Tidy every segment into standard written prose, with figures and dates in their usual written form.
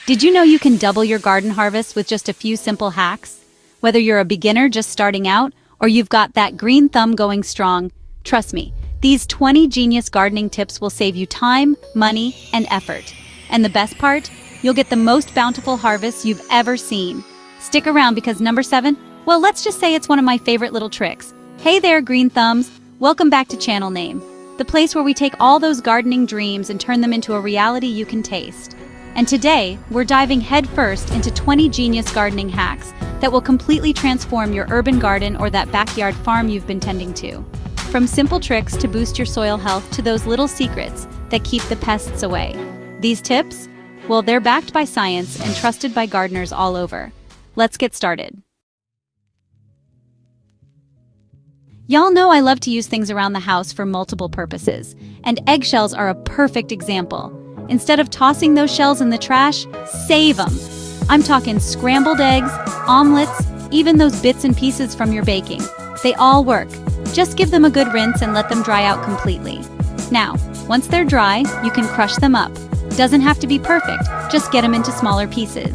Did you know you can double your garden harvest with just a few simple hacks? Whether you're a beginner just starting out, or you've got that green thumb going strong, trust me, these 20 genius gardening tips will save you time, money, and effort. And the best part? You'll get the most bountiful harvest you've ever seen. Stick around because number 7, well, let's just say it's one of my favorite little tricks. Hey there, green thumbs! Welcome back to Channel Name, the place where we take all those gardening dreams and turn them into a reality you can taste. And today, we're diving headfirst into 20 genius gardening hacks that will completely transform your urban garden or that backyard farm you've been tending to. From simple tricks to boost your soil health to those little secrets that keep the pests away. These tips? Well, they're backed by science and trusted by gardeners all over. Let's get started. Y'all know I love to use things around the house for multiple purposes, and eggshells are a perfect example. Instead of tossing those shells in the trash, save them. I'm talking scrambled eggs, omelets, even those bits and pieces from your baking. They all work. Just give them a good rinse and let them dry out completely. Now, once they're dry, you can crush them up. Doesn't have to be perfect, just get them into smaller pieces.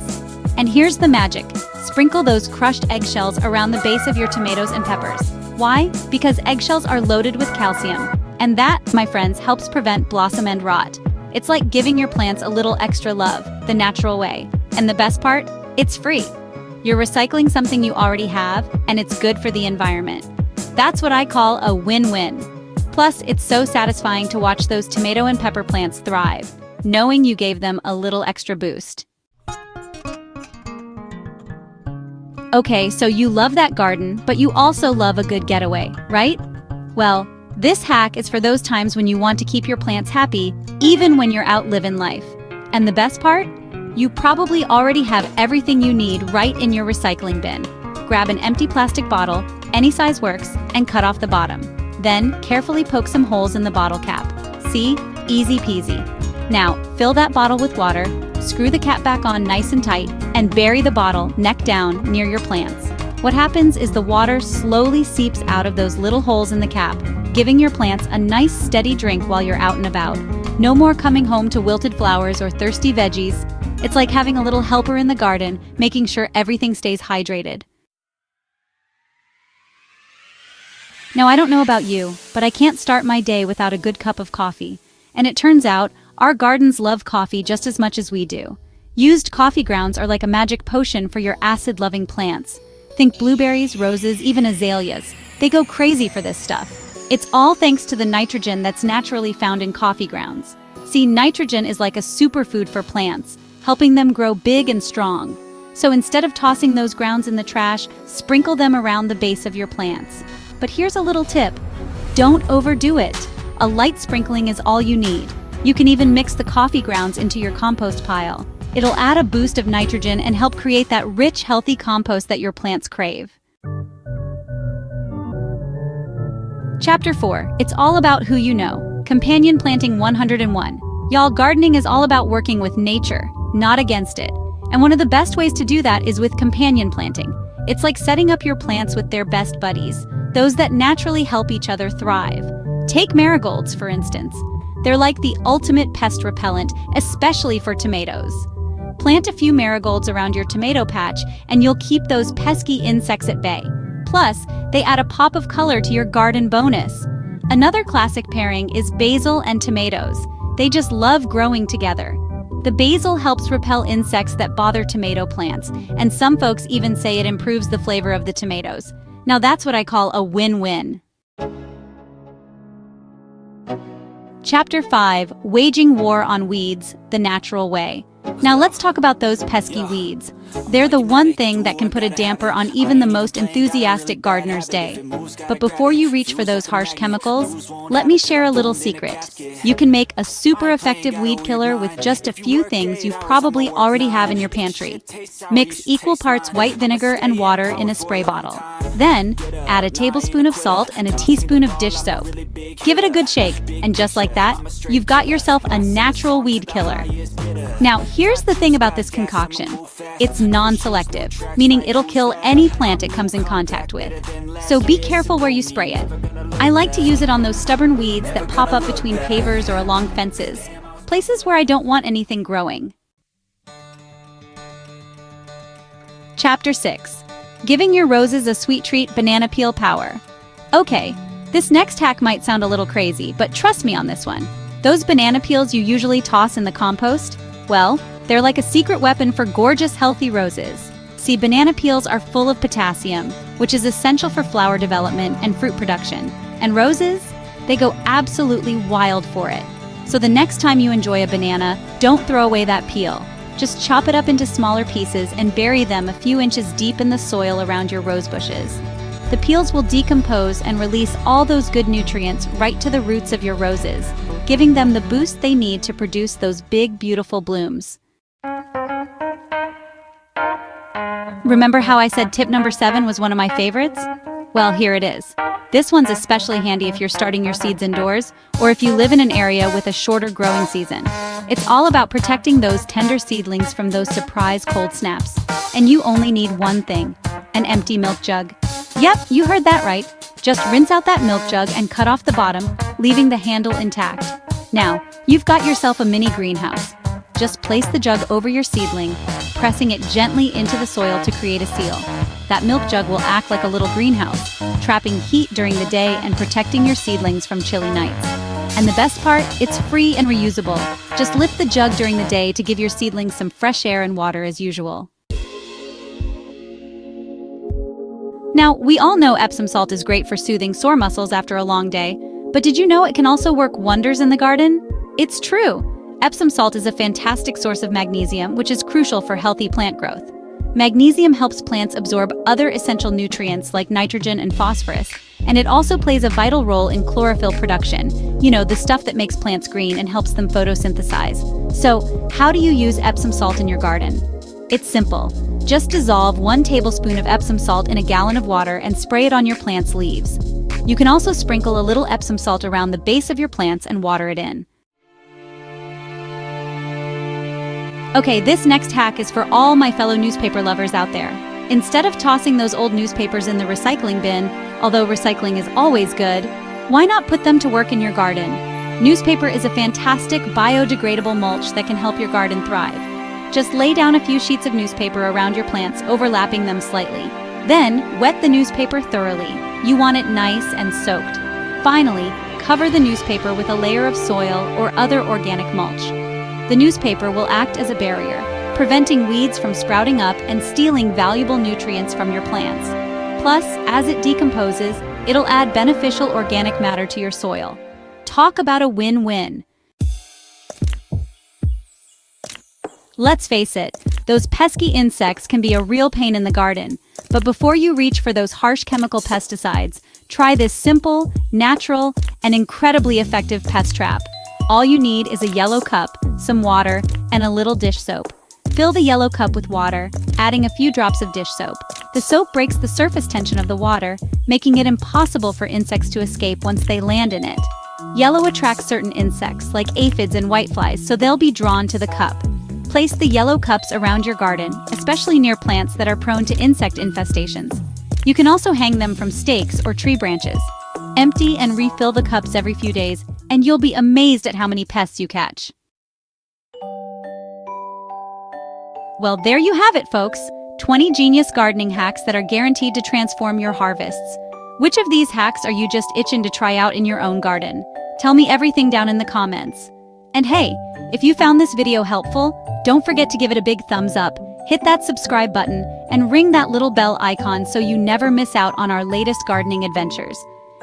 And here's the magic. Sprinkle those crushed eggshells around the base of your tomatoes and peppers. Why? Because eggshells are loaded with calcium. And that, my friends, helps prevent blossom end rot. It's like giving your plants a little extra love, the natural way. And the best part? It's free. You're recycling something you already have, and it's good for the environment. That's what I call a win-win. Plus, it's so satisfying to watch those tomato and pepper plants thrive, knowing you gave them a little extra boost. Okay, so you love that garden, but you also love a good getaway, right? Well, this hack is for those times when you want to keep your plants happy, even when you're out living life. And the best part? You probably already have everything you need right in your recycling bin. Grab an empty plastic bottle, any size works, and cut off the bottom. Then, carefully poke some holes in the bottle cap. See? Easy peasy. Now, fill that bottle with water, screw the cap back on nice and tight, and bury the bottle neck down near your plants. What happens is the water slowly seeps out of those little holes in the cap, giving your plants a nice steady drink while you're out and about. No more coming home to wilted flowers or thirsty veggies. It's like having a little helper in the garden, making sure everything stays hydrated. Now, I don't know about you, but I can't start my day without a good cup of coffee. And it turns out, our gardens love coffee just as much as we do. Used coffee grounds are like a magic potion for your acid-loving plants. Think blueberries, roses, even azaleas. They go crazy for this stuff. It's all thanks to the nitrogen that's naturally found in coffee grounds. See, nitrogen is like a superfood for plants, helping them grow big and strong. So instead of tossing those grounds in the trash, sprinkle them around the base of your plants. But here's a little tip. Don't overdo it. A light sprinkling is all you need. You can even mix the coffee grounds into your compost pile. It'll add a boost of nitrogen and help create that rich, healthy compost that your plants crave. Chapter 4. It's all about who you know. Companion Planting 101. Y'all, gardening is all about working with nature, not against it. And one of the best ways to do that is with companion planting. It's like setting up your plants with their best buddies, those that naturally help each other thrive. Take marigolds, for instance. They're like the ultimate pest repellent, especially for tomatoes. Plant a few marigolds around your tomato patch, and you'll keep those pesky insects at bay. Plus, they add a pop of color to your garden bonus. Another classic pairing is basil and tomatoes. They just love growing together. The basil helps repel insects that bother tomato plants, and some folks even say it improves the flavor of the tomatoes. Now that's what I call a win-win. Chapter 5. Waging War on Weeds, the Natural Way. Now let's talk about those pesky weeds. They're the one thing that can put a damper on even the most enthusiastic gardener's day. But before you reach for those harsh chemicals, let me share a little secret. You can make a super effective weed killer with just a few things you probably already have in your pantry. Mix equal parts white vinegar and water in a spray bottle. Then, add a tablespoon of salt and a teaspoon of dish soap. Give it a good shake, and just like that, you've got yourself a natural weed killer. Now, here's the thing about this concoction. It's non-selective, meaning it'll kill any plant it comes in contact with. So be careful where you spray it. I like to use it on those stubborn weeds that pop up between pavers or along fences, places where I don't want anything growing. Chapter 6. Giving your roses a sweet treat, banana peel power. Okay, this next hack might sound a little crazy, but trust me on this one. Those banana peels you usually toss in the compost? Well, they're like a secret weapon for gorgeous, healthy roses. See, banana peels are full of potassium, which is essential for flower development and fruit production. And roses? They go absolutely wild for it. So the next time you enjoy a banana, don't throw away that peel. Just chop it up into smaller pieces and bury them a few inches deep in the soil around your rose bushes. The peels will decompose and release all those good nutrients right to the roots of your roses, giving them the boost they need to produce those big, beautiful blooms. Remember how I said tip number 7 was one of my favorites? Well, here it is. This one's especially handy if you're starting your seeds indoors or if you live in an area with a shorter growing season. It's all about protecting those tender seedlings from those surprise cold snaps. And you only need one thing, an empty milk jug. Yep, you heard that right. Just rinse out that milk jug and cut off the bottom, leaving the handle intact. Now, you've got yourself a mini greenhouse. Just place the jug over your seedling, pressing it gently into the soil to create a seal. That milk jug will act like a little greenhouse, trapping heat during the day and protecting your seedlings from chilly nights. And the best part, it's free and reusable. Just lift the jug during the day to give your seedlings some fresh air and water as usual. Now, we all know Epsom salt is great for soothing sore muscles after a long day, but did you know it can also work wonders in the garden? It's true! Epsom salt is a fantastic source of magnesium, which is crucial for healthy plant growth. Magnesium helps plants absorb other essential nutrients like nitrogen and phosphorus, and it also plays a vital role in chlorophyll production, the stuff that makes plants green and helps them photosynthesize. So, how do you use Epsom salt in your garden? It's simple. Just dissolve 1 tablespoon of Epsom salt in a gallon of water and spray it on your plant's leaves. You can also sprinkle a little Epsom salt around the base of your plants and water it in. Okay, this next hack is for all my fellow newspaper lovers out there. Instead of tossing those old newspapers in the recycling bin, although recycling is always good, why not put them to work in your garden? Newspaper is a fantastic biodegradable mulch that can help your garden thrive. Just lay down a few sheets of newspaper around your plants, overlapping them slightly. Then, wet the newspaper thoroughly. You want it nice and soaked. Finally, cover the newspaper with a layer of soil or other organic mulch. The newspaper will act as a barrier, preventing weeds from sprouting up and stealing valuable nutrients from your plants. Plus, as it decomposes, it'll add beneficial organic matter to your soil. Talk about a win-win. Let's face it, those pesky insects can be a real pain in the garden. But before you reach for those harsh chemical pesticides, try this simple, natural, and incredibly effective pest trap. All you need is a yellow cup, some water, and a little dish soap. Fill the yellow cup with water, adding a few drops of dish soap. The soap breaks the surface tension of the water, making it impossible for insects to escape once they land in it. Yellow attracts certain insects, like aphids and whiteflies, so they'll be drawn to the cup. Place the yellow cups around your garden, especially near plants that are prone to insect infestations. You can also hang them from stakes or tree branches. Empty and refill the cups every few days, and you'll be amazed at how many pests you catch. Well, there you have it, folks. 20 genius gardening hacks that are guaranteed to transform your harvests. Which of these hacks are you just itching to try out in your own garden? Tell me everything down in the comments. And hey, if you found this video helpful, don't forget to give it a big thumbs up, hit that subscribe button, and ring that little bell icon so you never miss out on our latest gardening adventures.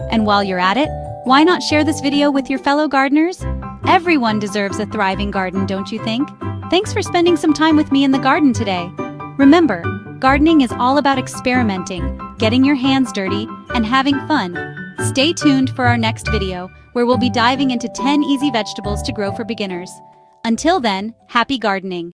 And while you're at it, why not share this video with your fellow gardeners? Everyone deserves a thriving garden, don't you think? Thanks for spending some time with me in the garden today. Remember, gardening is all about experimenting, getting your hands dirty, and having fun. Stay tuned for our next video, where we'll be diving into 10 easy vegetables to grow for beginners. Until then, happy gardening!